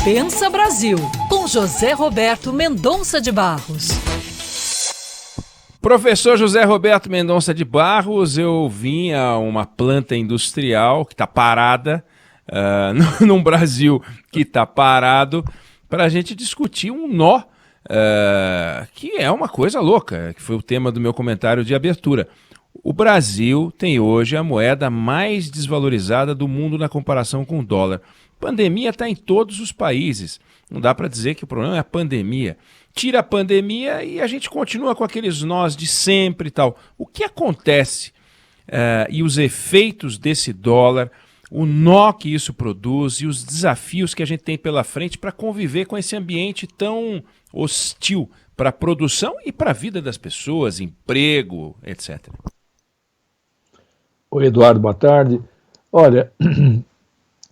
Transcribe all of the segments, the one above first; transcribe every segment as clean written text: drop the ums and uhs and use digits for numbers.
Pensa Brasil, com José Roberto Mendonça de Barros. Professor José Roberto Mendonça de Barros, eu vim a uma planta industrial que está parada, num Brasil que está parado, para a gente discutir um nó, que é uma coisa louca, que foi o tema do meu comentário de abertura. O Brasil tem hoje a moeda mais desvalorizada do mundo na comparação com o dólar. Pandemia está em todos os países. Não dá para dizer que o problema é a pandemia. Tira a pandemia e a gente continua com aqueles nós de sempre e tal. O que acontece e os efeitos desse dólar, o nó que isso produz e os desafios que a gente tem pela frente para conviver com esse ambiente tão hostil para a produção e para a vida das pessoas, emprego, etc. Oi, Eduardo, boa tarde. Olha,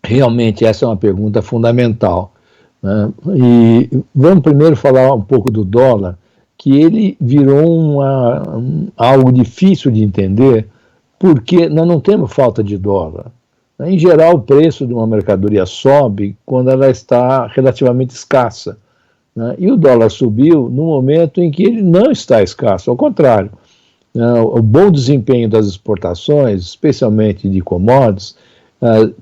realmente essa é uma pergunta fundamental, né? E vamos primeiro falar um pouco do dólar, que ele virou algo difícil de entender, porque nós não temos falta de dólar. Em geral, o preço de uma mercadoria sobe quando ela está relativamente escassa, né? E o dólar subiu no momento em que ele não está escasso, ao contrário. O bom desempenho das exportações, especialmente de commodities,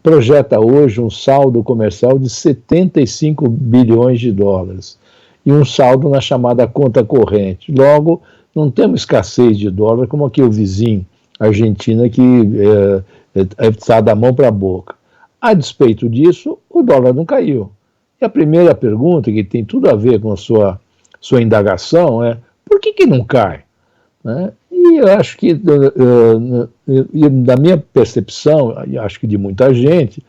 projeta hoje um saldo comercial de 75 bilhões de dólares e um saldo na chamada conta corrente. Logo, não temos escassez de dólar como aqui o vizinho, a Argentina, que está da mão para a boca. A despeito disso, o dólar não caiu. E a primeira pergunta, que tem tudo a ver com a sua indagação, é: por que não cai? Né? E eu acho que, da minha percepção, e acho que de muita gente,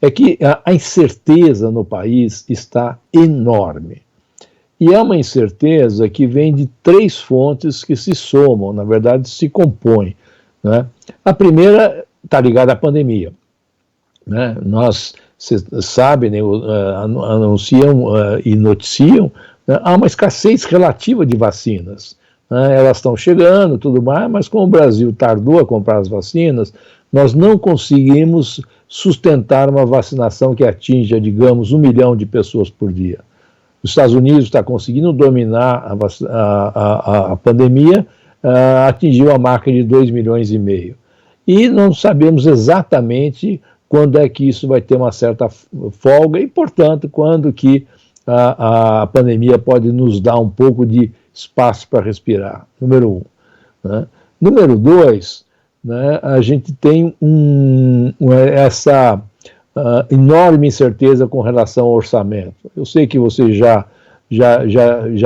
é que a incerteza no país está enorme. E é uma incerteza que vem de três fontes que se somam, na verdade se compõem, né? A primeira está ligada à pandemia, né? Vocês sabem, né, anunciam e noticiam, né, há uma escassez relativa de vacinas. Elas estão chegando, tudo mais, mas como o Brasil tardou a comprar as vacinas, nós não conseguimos sustentar uma vacinação que atinja, digamos, 1 milhão de pessoas por dia. Os Estados Unidos está conseguindo dominar a pandemia, atingiu a marca de 2,5 milhões. E não sabemos exatamente quando é que isso vai ter uma certa folga e, portanto, quando que a pandemia pode nos dar um pouco de espaço para respirar, número 1. Né? Número 2, né, a gente tem essa enorme incerteza com relação ao orçamento. Eu sei que você já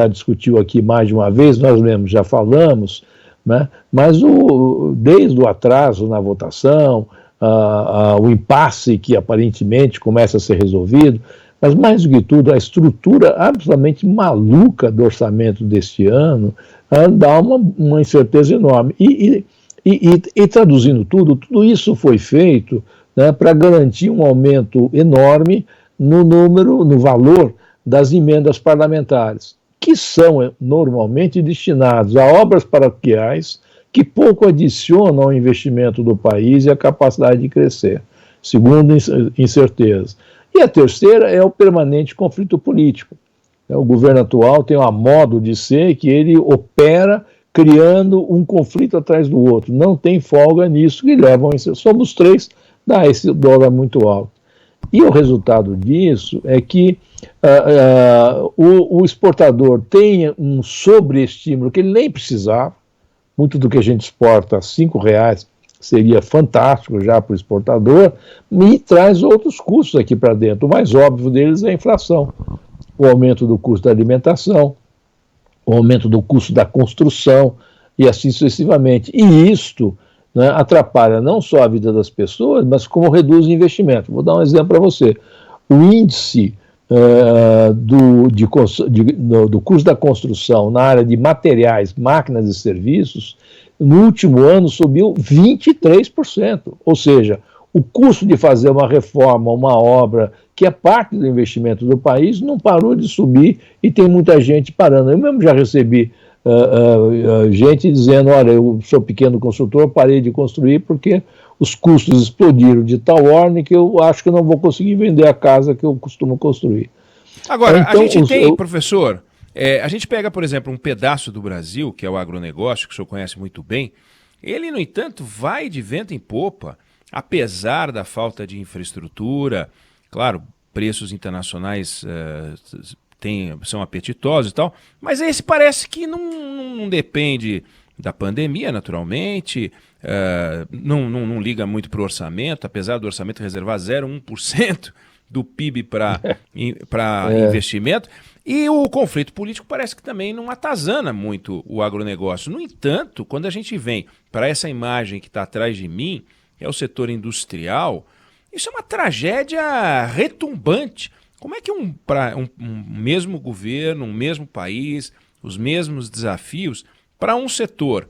discutiu aqui mais de uma vez, nós mesmos já falamos, né, mas desde o atraso na votação, o impasse que aparentemente começa a ser resolvido, mas mais do que tudo, a estrutura absolutamente maluca do orçamento deste ano dá uma incerteza enorme. E traduzindo tudo isso foi feito, né, para garantir um aumento enorme no valor das emendas parlamentares, que são normalmente destinadas a obras paroquiais que pouco adicionam ao investimento do país e à capacidade de crescer. Segunda incerteza. E a terceira é o permanente conflito político. O governo atual tem um modo de ser que ele opera criando um conflito atrás do outro. Não tem folga nisso, que levam a somos três, dá esse dólar muito alto. E o resultado disso é que o exportador tem um sobreestímulo que ele nem precisava. Muito do que a gente exporta a R$5 seria fantástico já para o exportador, e traz outros custos aqui para dentro. O mais óbvio deles é a inflação, o aumento do custo da alimentação, o aumento do custo da construção, e assim sucessivamente. E isto, né, atrapalha não só a vida das pessoas, mas como reduz o investimento. Vou dar um exemplo para você. O índice do custo da construção na área de materiais, máquinas e serviços, no último ano subiu 23%, ou seja, o custo de fazer uma reforma, uma obra que é parte do investimento do país, não parou de subir e tem muita gente parando. Eu mesmo já recebi gente dizendo: olha, eu sou pequeno construtor, parei de construir porque os custos explodiram de tal ordem que eu acho que eu não vou conseguir vender a casa que eu costumo construir. Agora, Então, a gente tem, professor, a gente pega, por exemplo, um pedaço do Brasil, que é o agronegócio, que o senhor conhece muito bem, ele, no entanto, vai de vento em popa, apesar da falta de infraestrutura, claro, preços internacionais são apetitosos e tal, mas esse parece que não depende da pandemia, naturalmente, não liga muito para o orçamento, apesar do orçamento reservar 0,1% do PIB para investimento, e o conflito político parece que também não atazana muito o agronegócio. No entanto, quando a gente vem para essa imagem que está atrás de mim, é o setor industrial, isso é uma tragédia retumbante. Como é que um mesmo governo, um mesmo país, os mesmos desafios, para um setor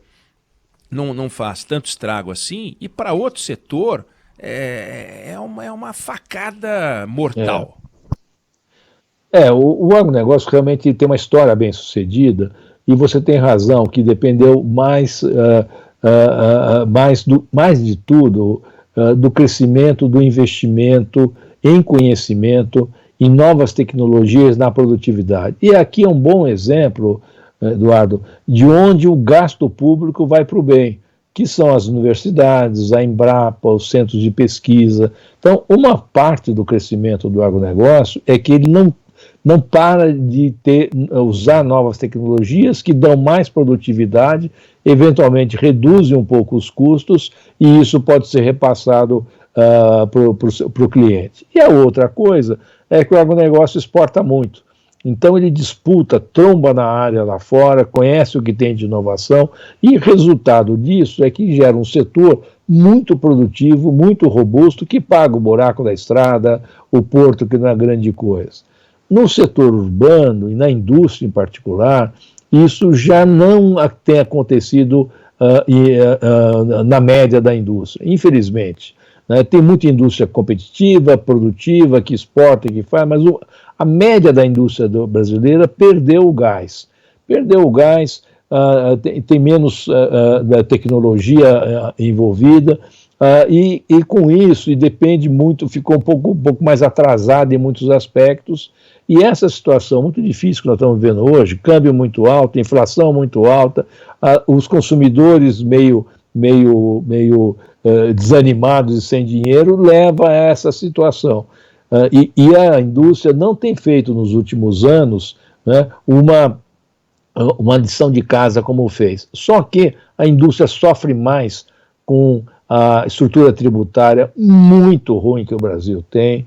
não faz tanto estrago assim, e para outro setor é uma facada mortal? O agronegócio realmente tem uma história bem sucedida, e você tem razão que dependeu mais de tudo do crescimento, do investimento em conhecimento, em novas tecnologias na produtividade. E aqui é um bom exemplo, Eduardo, de onde o gasto público vai para o bem, que são as universidades, a Embrapa, os centros de pesquisa. Então, uma parte do crescimento do agronegócio é que ele não para de usar novas tecnologias que dão mais produtividade, eventualmente reduzem um pouco os custos, e isso pode ser repassado para o cliente. E a outra coisa é que o agronegócio exporta muito. Então ele disputa, tromba na área lá fora, conhece o que tem de inovação, e resultado disso é que gera um setor muito produtivo, muito robusto, que paga o buraco da estrada, o porto, que não é grande coisa. No setor urbano e na indústria em particular, isso já não tem acontecido na média da indústria, infelizmente. Tem muita indústria competitiva, produtiva, que exporta, que faz, mas a média da indústria brasileira perdeu o gás. Tem menos tecnologia envolvida, e com isso, e depende muito, ficou um pouco mais atrasada em muitos aspectos, e essa situação muito difícil que nós estamos vivendo hoje, câmbio muito alto, inflação muito alta, os consumidores meio desanimados e sem dinheiro, leva a essa situação. E a indústria não tem feito nos últimos anos, né, uma lição de casa como fez. Só que a indústria sofre mais com a estrutura tributária muito ruim que o Brasil tem,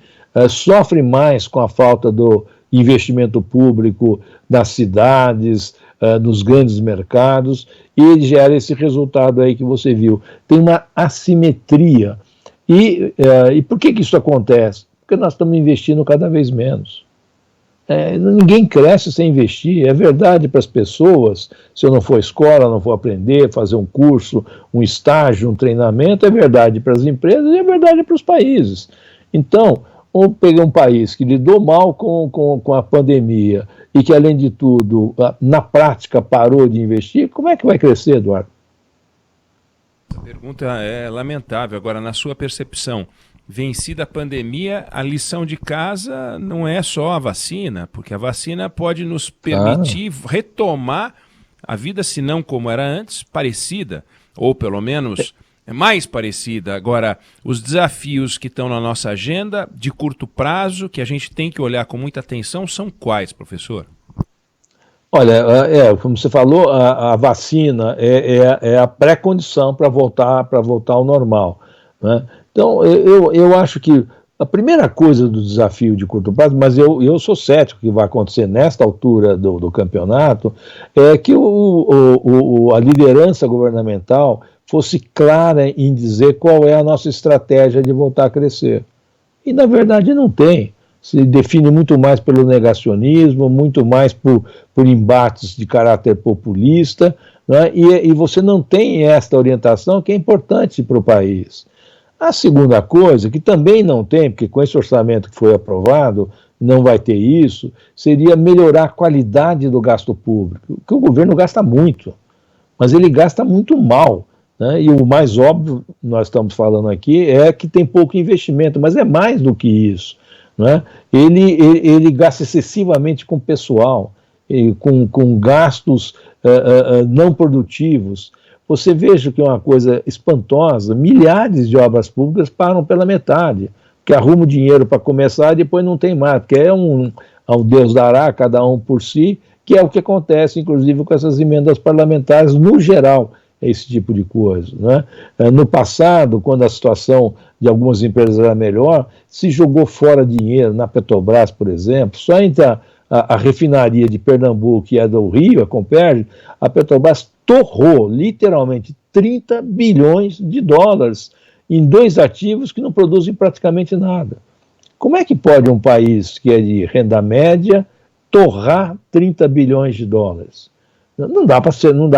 sofre mais com a falta do investimento público nas cidades, nos grandes mercados, e ele gera esse resultado aí que você viu. Tem uma assimetria. E por que isso acontece? Porque nós estamos investindo cada vez menos. Ninguém cresce sem investir, é verdade para as pessoas. Se eu não for à escola, não for aprender, fazer um curso, um estágio, um treinamento, é verdade para as empresas e é verdade para os países. Então, ou peguei um país que lidou mal com a pandemia e que, além de tudo, na prática parou de investir, como é que vai crescer, Eduardo? A pergunta é lamentável. Agora, na sua percepção, vencida a pandemia, a lição de casa não é só a vacina, porque a vacina pode nos permitir retomar a vida, se não como era antes, parecida, ou pelo menos mais parecida. Agora, os desafios que estão na nossa agenda de curto prazo, que a gente tem que olhar com muita atenção, são quais, professor? Olha, como você falou, a vacina é a pré-condição para voltar ao normal, né? Então, eu acho que a primeira coisa do desafio de curto prazo, mas eu sou cético que vai acontecer nesta altura do campeonato, é que a liderança governamental fosse clara em dizer qual é a nossa estratégia de voltar a crescer. E, na verdade, não tem. Se define muito mais pelo negacionismo, muito mais por embates de caráter populista, né? E você não tem esta orientação que é importante para o país. A segunda coisa, que também não tem, porque com esse orçamento que foi aprovado, não vai ter isso, seria melhorar a qualidade do gasto público, porque o governo gasta muito, mas ele gasta muito mal, né? E o mais óbvio, nós estamos falando aqui, é que tem pouco investimento, mas é mais do que isso, né? Ele gasta excessivamente com pessoal, com gastos não produtivos. Você veja que é uma coisa espantosa, milhares de obras públicas param pela metade, que arruma o dinheiro para começar e depois não tem mais, porque ao Deus dará, cada um por si, que é o que acontece, inclusive, com essas emendas parlamentares, no geral, esse tipo de coisa, né? No passado, quando a situação de algumas empresas era melhor, se jogou fora dinheiro, na Petrobras, por exemplo, só entre a refinaria de Pernambuco e a do Rio, a Comperj, a Petrobras torrou, literalmente, 30 bilhões de dólares em 2 ativos que não produzem praticamente nada. Como é que pode um país que é de renda média torrar 30 bilhões de dólares? Não dá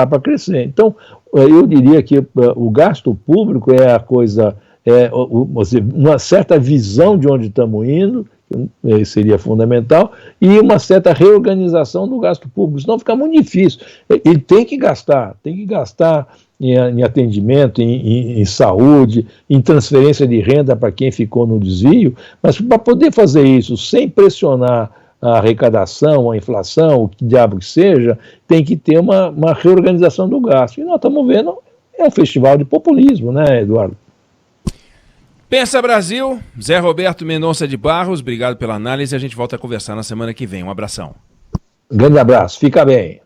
para crescer. Então, eu diria que o gasto público é a coisa, uma certa visão de onde estamos indo, seria fundamental, e uma certa reorganização do gasto público, senão fica muito difícil. Ele tem que gastar em atendimento, em saúde, em transferência de renda para quem ficou no desvio, mas para poder fazer isso sem pressionar a arrecadação, a inflação, o que diabo que seja, tem que ter uma reorganização do gasto. E nós estamos vendo, é um festival de populismo, né, Eduardo? Pensa Brasil, Zé Roberto Mendonça de Barros, obrigado pela análise, a gente volta a conversar na semana que vem. Um abração. Grande abraço, fica bem.